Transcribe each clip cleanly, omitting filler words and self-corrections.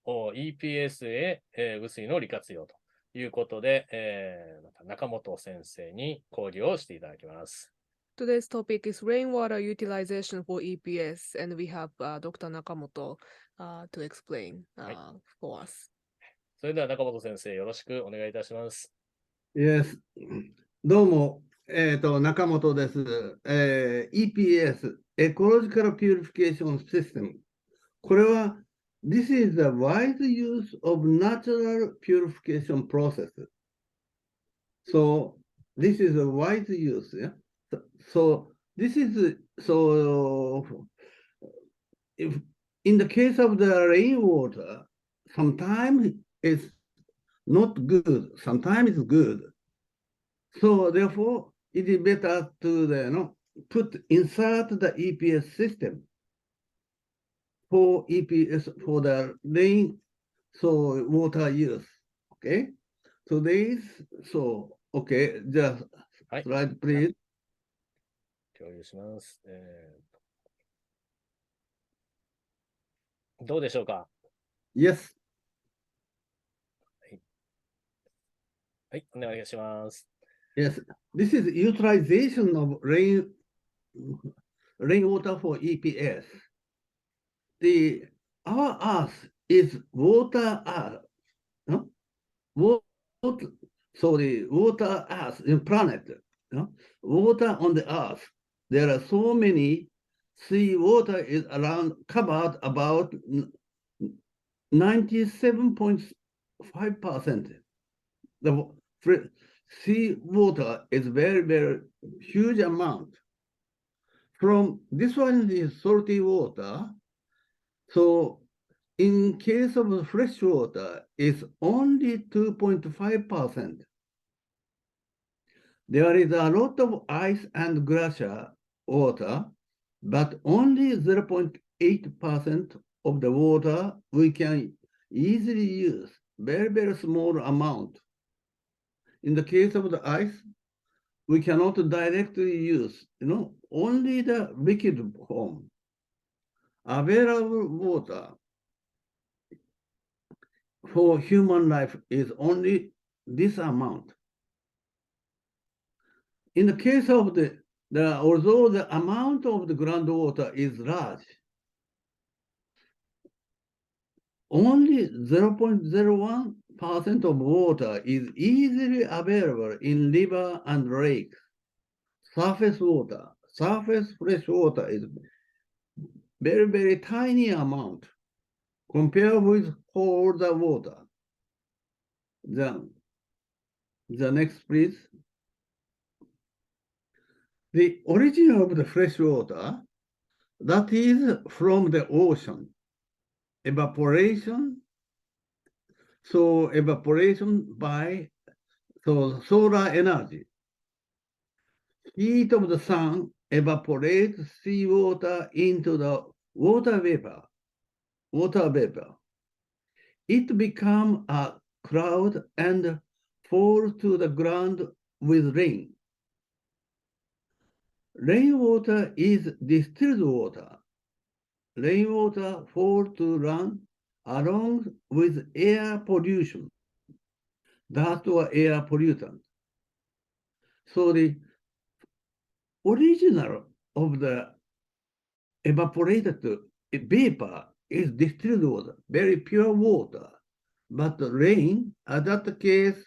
EPS へ、雨水の利活用ということで、また中本先生に講義をしていただきます。Today's topic is rainwater utilization for EPS, and we have Dr. Nakamoto to explain for us. それでは中本先生、よろしくお願いいたします。Yes. どうも、中本です。EPS、Ecological Purification System。これは、This is the wise use of natural purification process. So, this is a wise use. Yeah? So, this is, so, if in the case of the rainwater, sometimes it's not good, sometimes it's good. So therefore, it is better to insert the EPS system for EPS for the rain, so water use. Okay. So this, so okay, just slide please. 共有します。どうでしょうか？ Yes. はい、お願いします。Yes. This is utilization of rainwater for EPS. Our Earth is water Earth. No? Water Earth in planet. No? Water on the Earth. There are so many. Sea water is covered about 97.5%. The sea water is very, very huge amount. From this one is salty water. So in case of fresh water, it's only 2.5%. There is a lot of ice and glacier water, but only 0.8% of the water we can easily use, very, very small amount. In the case of the ice, we cannot directly use, only the liquid form. Available water for human life is only this amount. In the case of although the amount of the groundwater is large, only 0.01% of water is easily available in river and lakes. Surface water, surface fresh water is very, very tiny amount compared with all the water. The next, please. The origin of the fresh water, that is from the ocean. Evaporation. So evaporation by solar energy. Heat of the sun evaporates seawater into the water vapor. It becomes a cloud and falls to the ground with rain. Rainwater is distilled water. Rainwater falls to run along with air pollution, dust or air pollutant. So the original of the evaporated vapor is distilled water, very pure water. But the rain, at that case,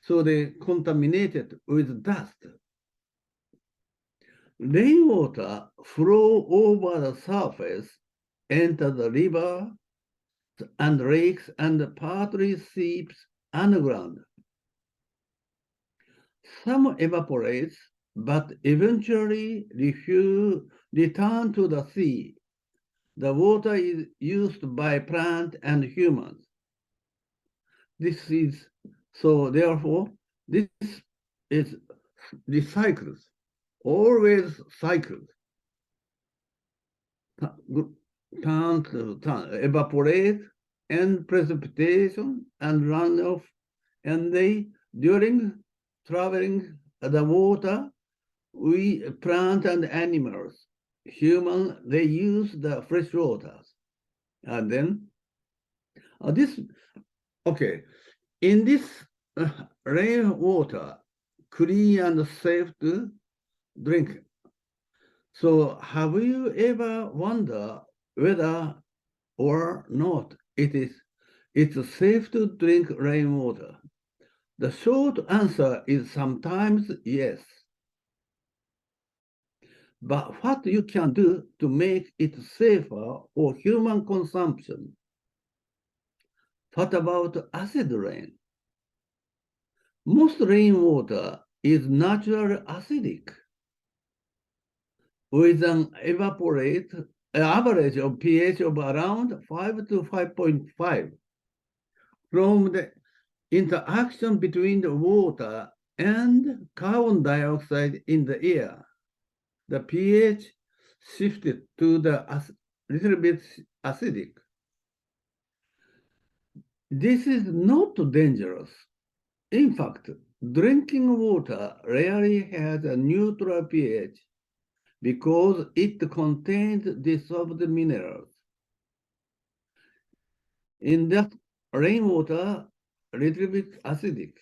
so they contaminated with dust. Rainwater flow over the surface, enter the river and lakes, and partly seeps underground. Some evaporates, but eventually return to the sea. The water is used by plants and humans. This is, so therefore, this is recycles, always cycles. Turn to turn, evaporate and precipitation and runoff, and during traveling the water, plant and animals, human, they use the fresh waters. And then This okay. In this rainwater, clean and safe to drink. So have you ever wondered whether or not it's safe to drink rainwater? The short answer is sometimes yes. But what you can do to make it safer for human consumption? What about acid rain? Most rainwater is naturally acidic, with an average of pH of around 5 to 5.5. From the interaction between the water and carbon dioxide in the air, the pH shifted to the little bit acidic. This is not dangerous. In fact, drinking water rarely has a neutral pH because it contains dissolved minerals. In that rainwater, a little bit acidic.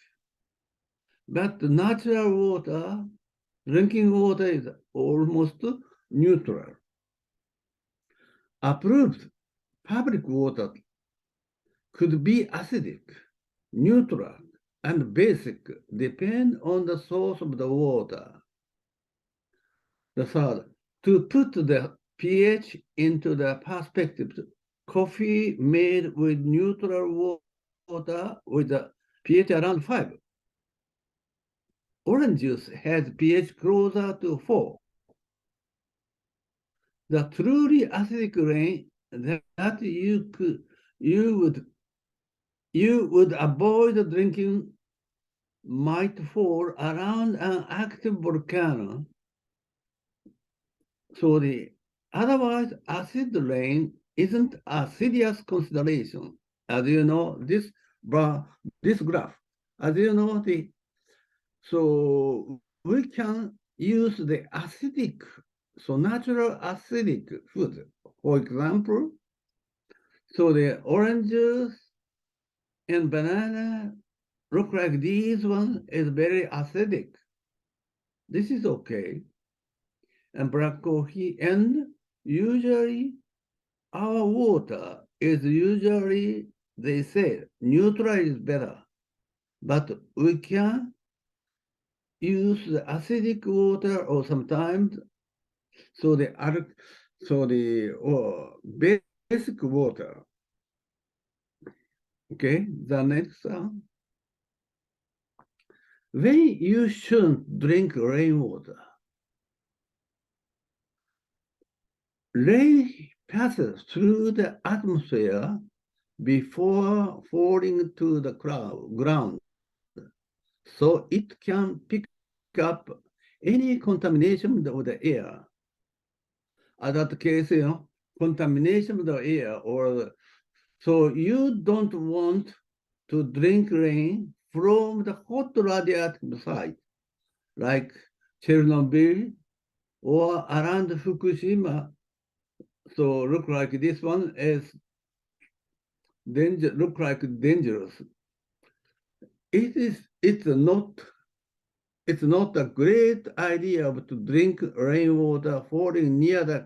But natural water, drinking water is almost neutral. Approved public water could be acidic, neutral, and basic, depend on the source of the water. The third, to put the pH into the perspective, coffee made with neutral water with a pH around 5. Orange juice has pH closer to 4. The truly acidic rain that you would avoid drinking might fall around an active volcano. So otherwise acid rain isn't a serious consideration. As you know, this graph, as you know, so we can use the acidic, so natural acidic food. For example, so the oranges and banana look like this one is very acidic. This is okay. And black coffee, and usually our water is usually, they say, neutral is better. But we can use the acidic water or sometimes basic water. Okay, the next one. When you shouldn't drink rainwater. Rain passes through the atmosphere before falling to the ground. So it can pick up any contamination of the air. In that case, contamination of the air, so you don't want to drink rain from the hot radioactive site, like Chernobyl or around Fukushima. So look like this one is look like dangerous. It's not a great idea to drink rainwater falling near the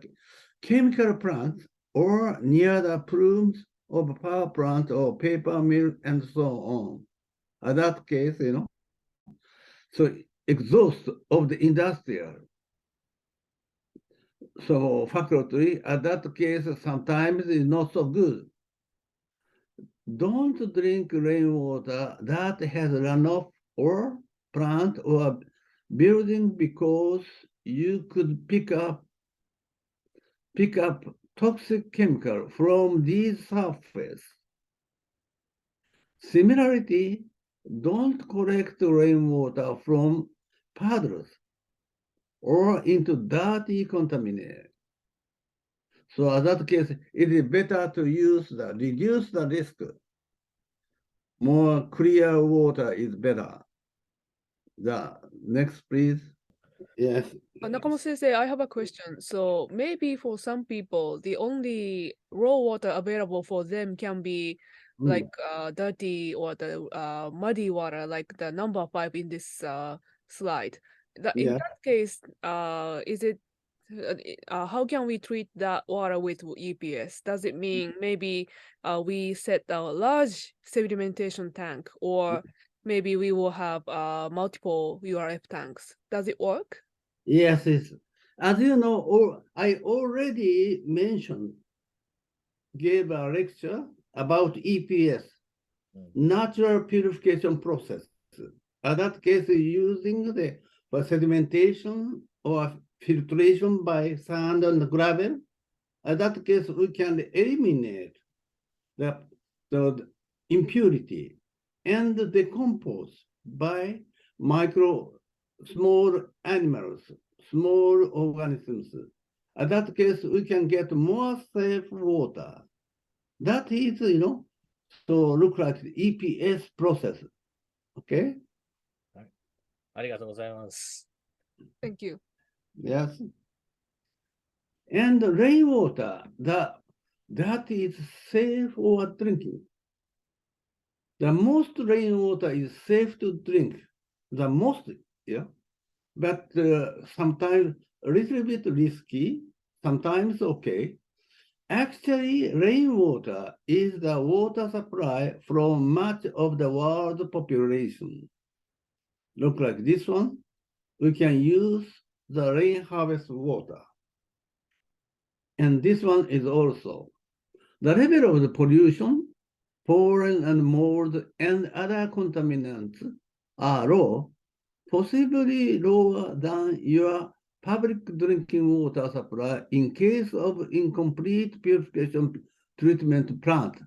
chemical plants or near the plumes of power plant or paper mill and so on. In that case, so exhaust of the industrial factory, in that case, sometimes is not so good. Don't drink rainwater that has runoff or plant or building because you could pick up toxic chemical from these surfaces. Similarly, don't collect rainwater from puddles or into dirty contaminated. So in that case, it is better to reduce the risk. More clear water is better. The next, please. Yes. Nakamoto sensei, I have a question. So maybe for some people, the only raw water available for them can be like dirty or the muddy water, like the number 5 in this slide. In Yeah. that case, is it how can we treat that water with EPS? Does it mean maybe we set a large sedimentation tank, or maybe we will have multiple URF tanks? Does it work? Yes, as you know, I already mentioned, gave a lecture about EPS, natural purification process. In that case, using the for sedimentation or filtration by sand and gravel. In that case, we can eliminate the impurity and decompose by small animals, small organisms. In that case, we can get more safe water. That is, so look like the EPS process. Okay? ありがとうございます。Thank you. Yes. And rainwater, that is safe for drinking. The most rainwater is safe to drink. The most, yeah. But sometimes a little bit risky, sometimes okay. Actually, rainwater is the water supply from much of the world's population. Look like this one. We can use the rain harvest water. And this one is also. The level of the pollution, pollen and mold, and other contaminants are low, possibly lower than your public drinking water supply in case of incomplete purification treatment plant.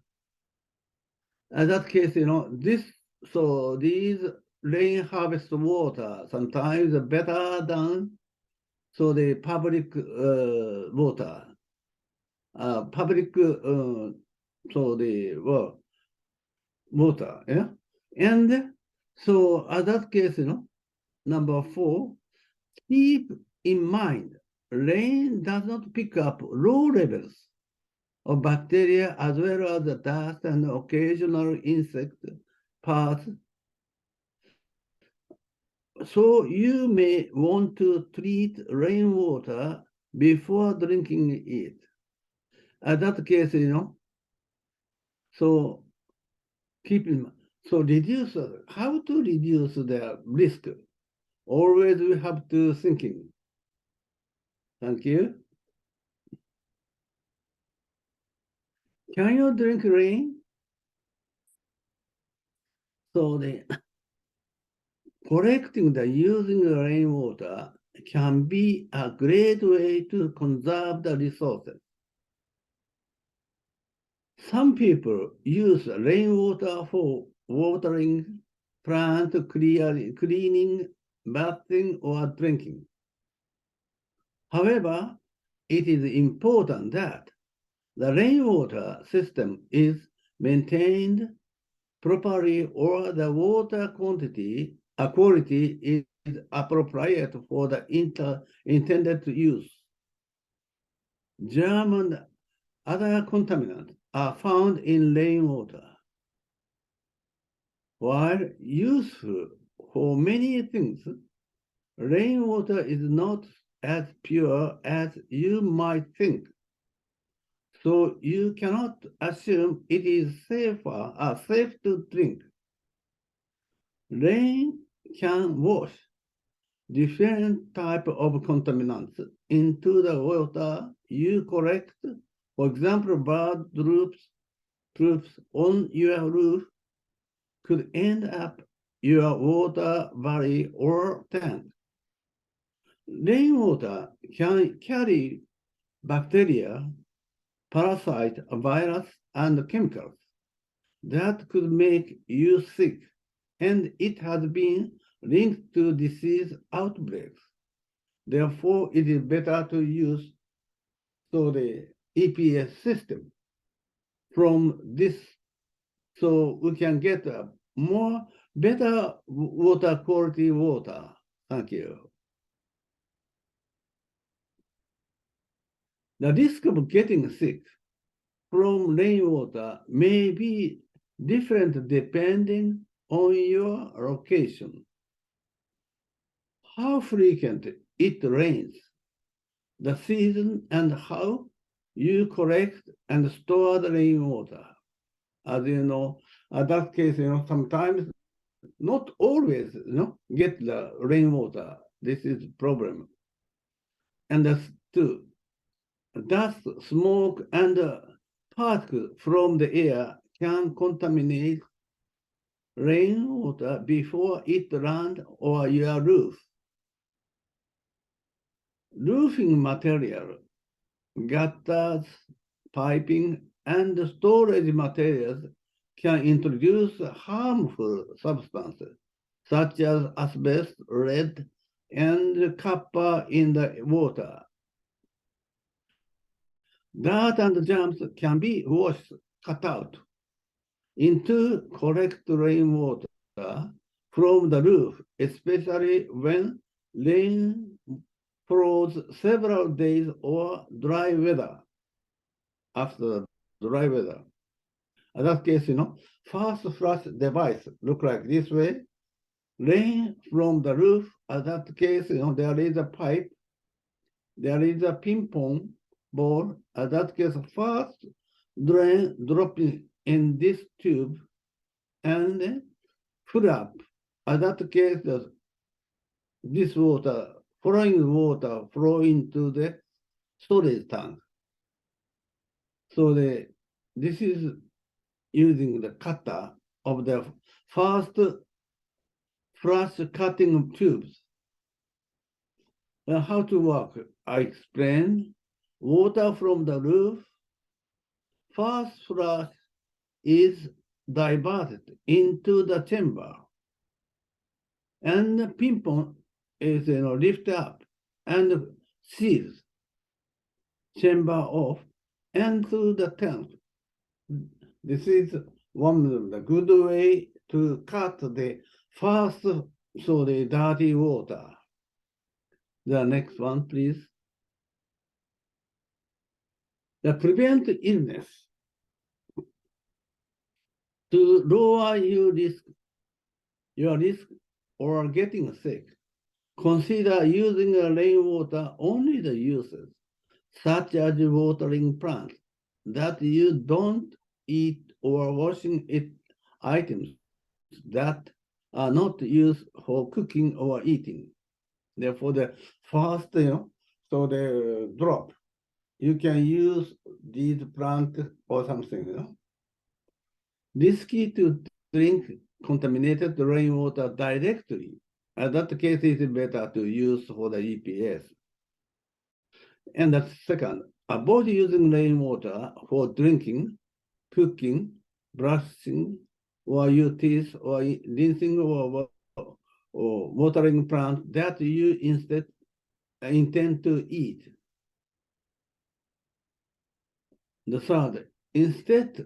In that case, these rain harvest water sometimes better than the public water. Water, yeah? And so in that case, number 4, keep in mind, rain does not pick up low levels of bacteria as well as the dust and occasional insect parts. So you may want to treat rainwater before drinking it. In that case, so keep in mind. So how to reduce the risk? Always we have to thinking. Thank you. Can you drink rain? So collecting using the rainwater can be a great way to conserve the resources. Some people use rainwater for watering, plant cleaning, bathing, or drinking. However, it is important that the rainwater system is maintained properly or the water quality is appropriate for the intended use. Germ and other contaminants are found in rainwater. While useful for many things, rainwater is not as pure as you might think. So you cannot assume it is safe to drink. Rain can wash different type of contaminants into the water you collect. For example, bird troops on your roof could end up your water valley or tank. Rainwater can carry bacteria, parasite, virus, and chemicals that could make you sick, and it has been linked to disease outbreaks. Therefore, it is better to use the EPS system from this, so we can get a better water quality water. Thank you. The risk of getting sick from rainwater may be different depending on your location. How frequent it rains, the season, and how you collect and store the rainwater. As you know, in that case, sometimes not always, get the rainwater. This is problem. And that's two, dust, smoke, and particles from the air can contaminate rainwater before it lands on your roof. Roofing material, gutters, piping, and storage materials can introduce harmful substances such as asbestos, lead, and copper in the water. Dirt and germs can be washed, cut out into correct rainwater from the roof, especially when rain falls several days or dry weather. After dry weather. In that case, fast flush device look like this way. Rain from the roof. In that case, there is a pipe, there is a ping pong ball. In that case, fast drain dropping in this tube and fill up. In that case, this water, flowing water flow into the storage tank. So this is using the cutter of the first flush cutting tubes. How to work? I explain. Water from the roof, first flush is diverted into the chamber, and the ping pong is lifted up and seals chamber off and through the tank. This is one of the good way to cut the first, the dirty water. The next one, please. The prevent illness. To lower your risk or getting sick, consider using rainwater only the uses, such as watering plants, that you don't eat or washing it items that are not used for cooking or eating. Therefore, the first, so the drop, you can use these plants or something, Risky to drink contaminated rainwater directly. In that case, it is better to use for the EPS. And the second, avoid using rainwater for drinking, cooking, brushing, or your teeth, or rinsing, or watering plants that you instead intend to eat. The third, instead,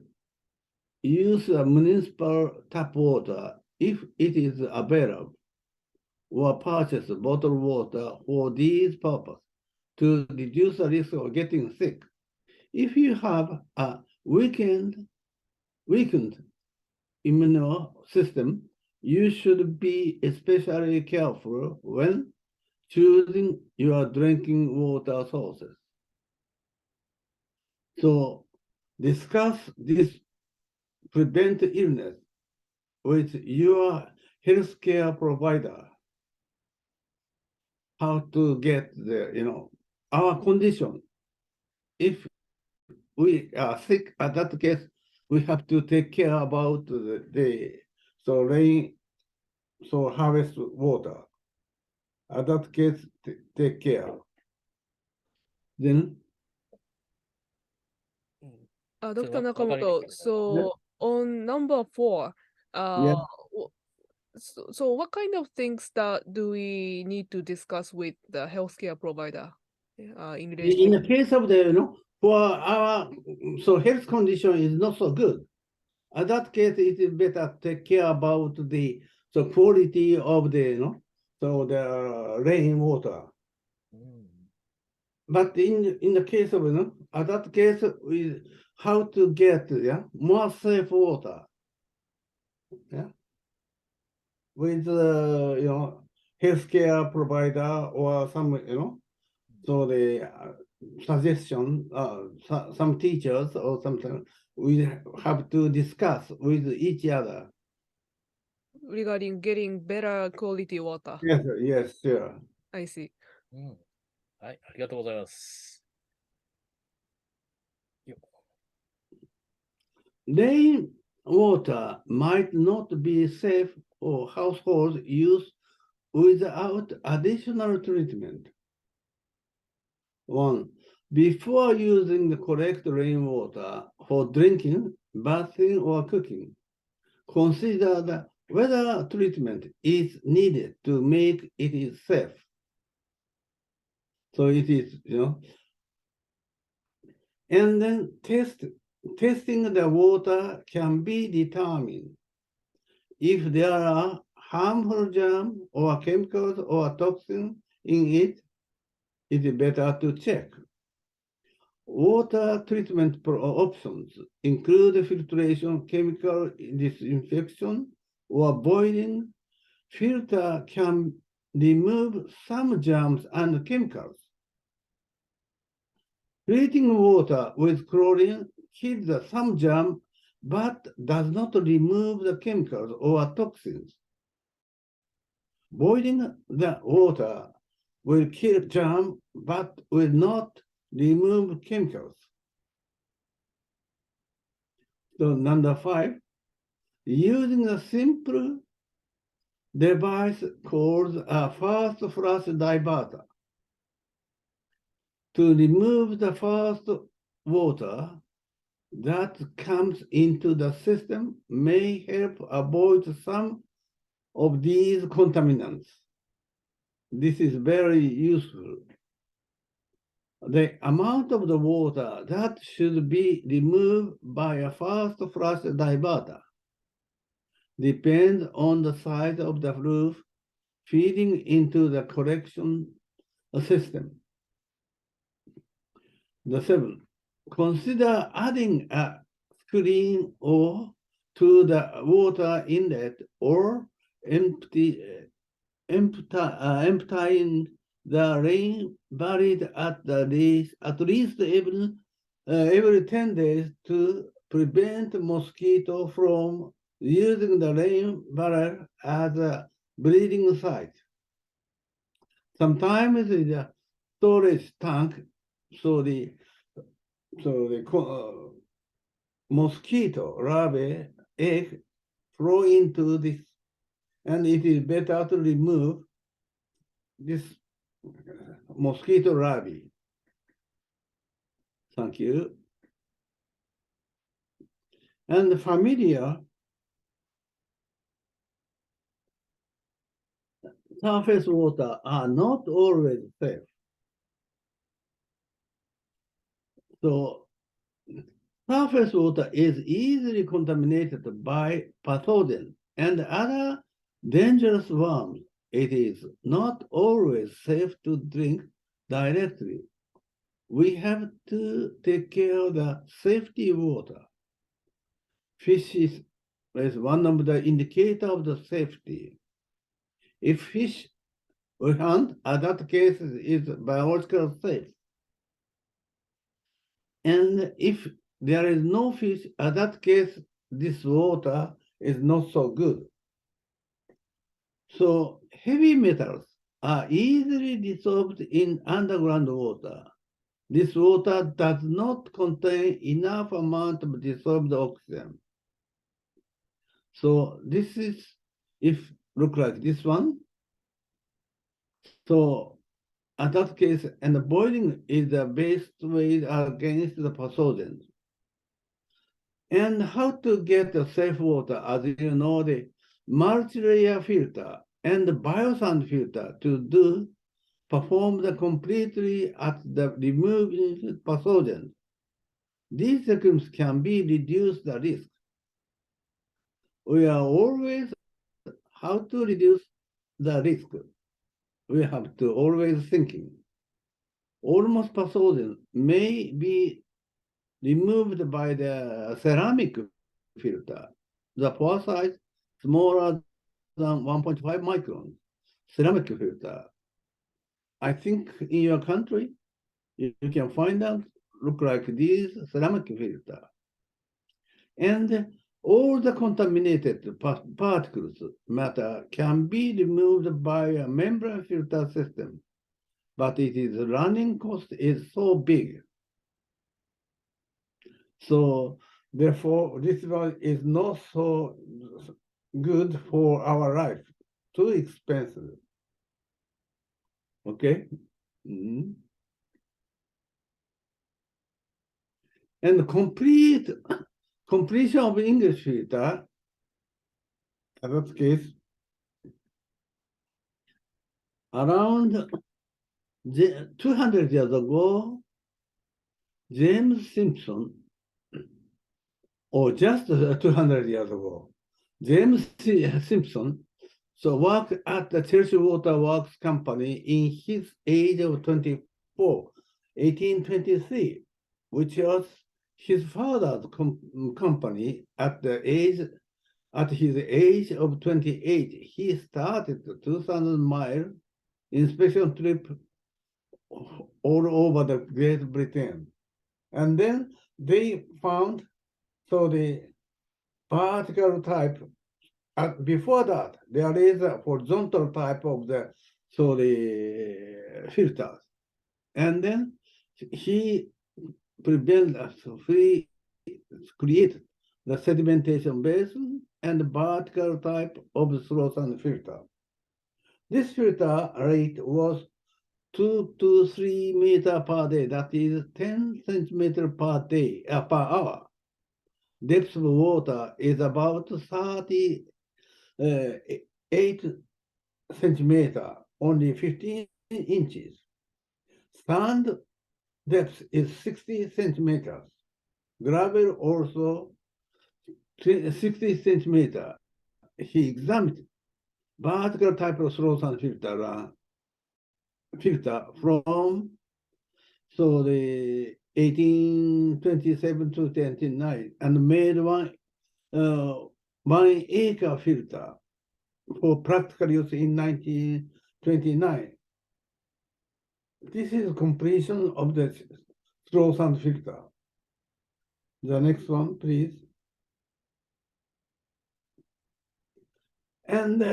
use a municipal tap water if it is available, or purchase bottled water for these purposes to reduce the risk of getting sick. If you have a weakened immune system, you should be especially careful when choosing your drinking water sources. So discuss this prevent illness with your healthcare provider. How to get our condition. If we are sick, at that case, we have to take care about the harvest water. At that case, take care. Then, Dr. Nakamoto, so on number 4, so what kind of things that do we need to discuss with the healthcare provider in relation? In the case of the, for our health condition is not so good. In that case, it is better to take care about the quality of the, the rainwater. But in the case of, in that case, we how to get more safe water. Yeah. With healthcare provider or some, so the suggestion, some teachers or something, we have to discuss with each other. Regarding getting better quality water. Yes, yes, sure. I see. うん。はい、ありがとうございます。よ Rainwater might not be safe for household use without additional treatment. 1. Before using the correct rainwater for drinking, bathing, or cooking, consider whether treatment is needed to make it is safe. So it is, and then testing the water can be determined. If there are harmful germs or chemicals or toxins in it, it is better to check. Water treatment options include filtration, chemical disinfection, or boiling. Filter can remove some germs and chemicals. Treating water with chlorine kills some germs but does not remove the chemicals or toxins. Boiling the water will kill germs but will not remove chemicals. So number 5, using a simple device called a fast flush diverter to remove the first water that comes into the system may help avoid some of these contaminants. This is very useful. The amount of the water that should be removed by a fast flush diverter depends on the size of the roof feeding into the collection system. The 7, consider adding a screen or to the water inlet or emptying the rain buried at least every 10 days to prevent mosquito from using the rain barrel as a breeding site. Sometimes it's a storage tank, so the mosquito larvae egg flow into this, and it is better to remove this mosquito larvae. Thank you. And familiar surface water are not always safe. So surface water is easily contaminated by pathogens and other dangerous worms. It is not always safe to drink directly. We have to take care of the safety of water. Fish is one of the indicators of the safety. If fish we hunt, in that case is biological safe. And if there is no fish, in that case, this water is not so good. So heavy metals are easily dissolved in underground water. This water does not contain enough amount of dissolved oxygen. So this is, if look like this one. So in that case, and the boiling is the best way against the pathogens. And how to get the safe water, as you know, the multi-layer filter and the biosand filter to perform the completely at the removing pathogens. These techniques can be reduce the risk. We are always how to reduce the risk. We have to always thinking. Almost pathogens may be removed by the ceramic filter. The pore size smaller than 1.5 microns ceramic filter. I think in your country, you can find out look like these ceramic filter. And all the contaminated particles matter can be removed by a membrane filter system, but its running cost is so big. So therefore, this one is not so good for our life, too expensive. Okay? Mm-hmm. And completion of English filter, in that case, around 200 years ago, James Simpson, or just 200 years ago, James Simpson worked at the Chelsea Water Works Company in his age of 24, 1823, which was his father's company at his age of 28. He started 2,000 mile inspection trip all over the Great Britain. And then they found the particle type. Before that, there is a horizontal type of the filters. And then he created the sedimentation basin and vertical type of slow sand filter. This filter rate was 2 to 3 meters per day, that is 10 centimeters per day, per hour. Depth of water is about 38 centimeters, only 15 inches. Sand depth is 60 centimeters. Gravel also 60 centimeters. He examined vertical type of slow sand filter from the 1827 to 29 and made one acre filter for practical use in 1929. This is completion of the slow sand filter. The next one, please. And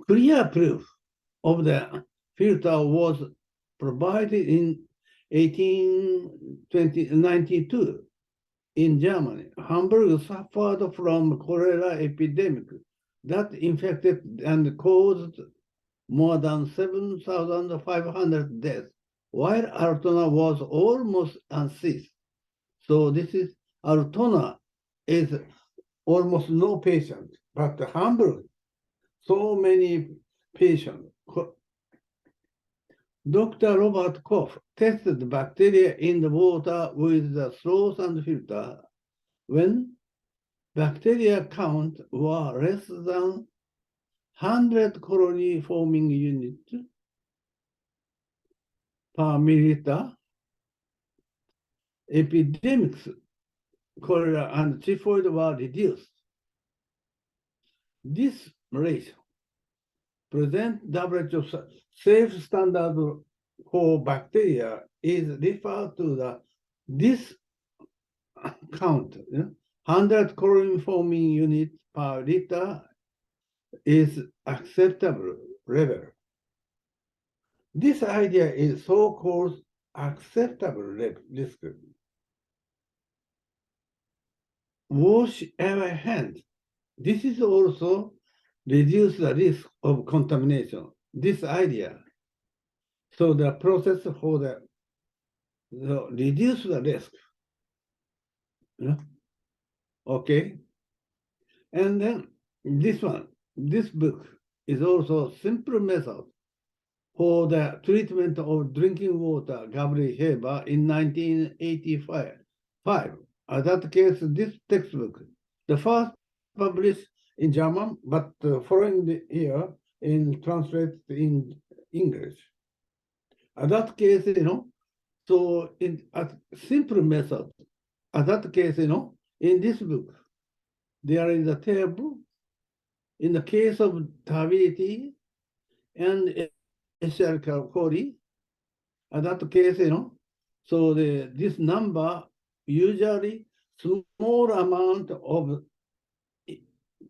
clear proof of the filter was provided in 1892 in Germany. Hamburg suffered from cholera epidemic that infected and caused more than 7,500 deaths, while Altona was almost unceased. So this is Altona is almost no patient, but Hamburg, so many patients. Dr. Robert Koch tested bacteria in the water with the slow sand filter when bacteria count were less than 100 colony forming units per milliliter. Epidemics, cholera and typhoid were reduced. This ratio present average of safe standard for bacteria is referred to this count. 100 colony forming units per liter is acceptable level. This idea is so-called acceptable risk. Wash our hands. This is also reduce the risk of contamination. This idea. So the process for the reduce the risk. Okay. And then this book is also simple method for the treatment of drinking water, Gabriel Haber in 1985. In that case, this textbook, the first published in German, but following the year translated in English. In that case, so in a simple method, in that case, in this book, there is a table in the case of turbidity and spherical quality, in that case, so this number usually small amount of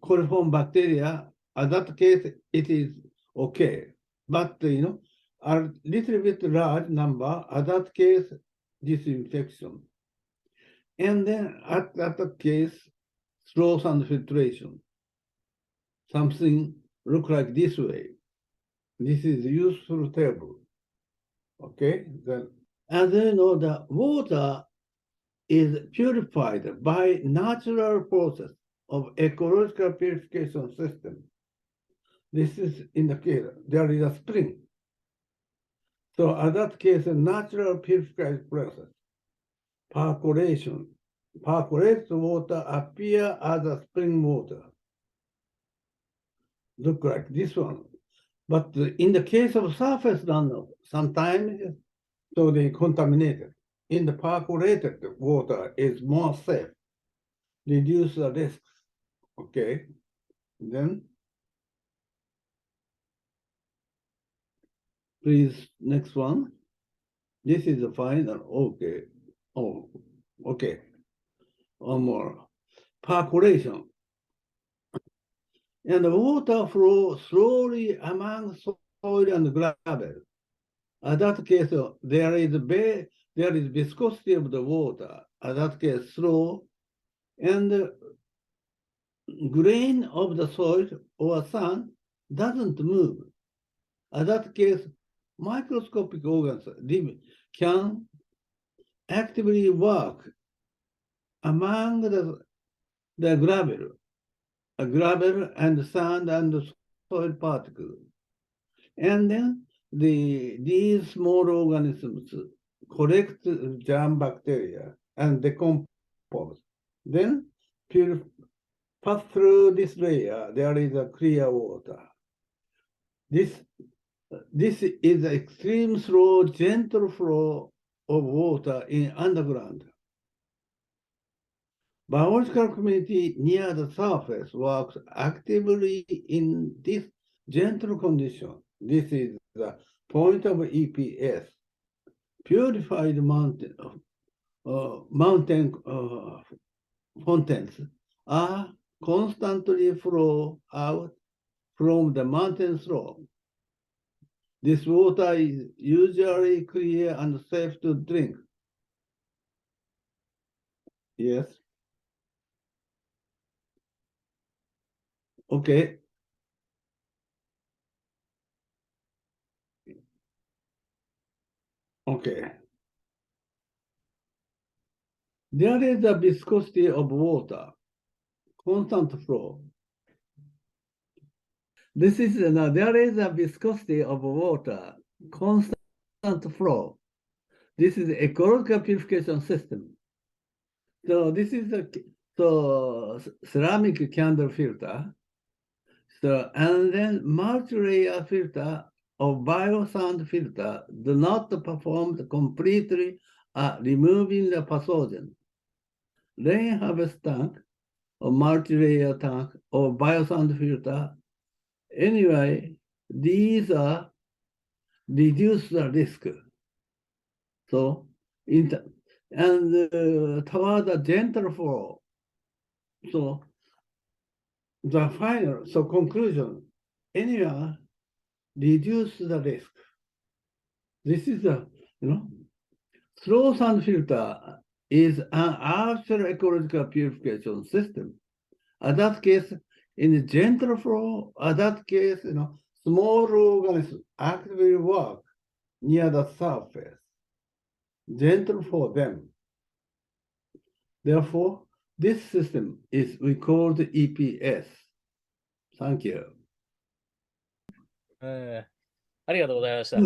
coliform bacteria, in that case, it is okay. But, a little bit large number, in that case, disinfection. And then at that case, slow sand filtration. Something look like this way. This is useful table. Okay, then, as you know, the water is purified by natural process of ecological purification system. This is in the case, there is a spring. So in that case, a natural purification process, percolation. Percolated water appear as a spring water. Look like this one. But in the case of surface runoff, sometimes so they contaminated. In the percolated water is more safe, reduce the risks. Okay, then please next one. This is the final. Okay. Oh, okay. One more. Percolation. And the water flow slowly among soil and gravel. In that case, there is viscosity of the water. In that case, slow, and the grain of the soil or sand doesn't move. In that case, microscopic organs can actively work among the gravel and sand and soil particles. And then these small organisms collect germ bacteria and decompose. Then pass through this layer, there is a clear water. This is an extreme slow, gentle flow of water in underground. Biological community near the surface works actively in this gentle condition. This is the point of EPS. Purified mountain fountains are constantly flow out from the mountain slope. This water is usually clear and safe to drink. Yes. Okay. Okay. There is a viscosity of water, constant flow. There is a viscosity of water, constant flow. This is ecological purification system. So this is ceramic candle filter. So, and then multi-layer filter of biosand filter do not perform completely removing the pathogen. Rain harvest tank or multi-layer tank or biosand filter. Anyway, these are reduce the risk. So, toward the gentle flow. So, the final, conclusion, anyway, reduce the risk. This is slow sand filter is an actual ecological purification system. In that case, in the gentle flow, in that case, small organisms actively work near the surface, gentle for them. Therefore, this system we call the EPS. Thank you. ありがとうございました。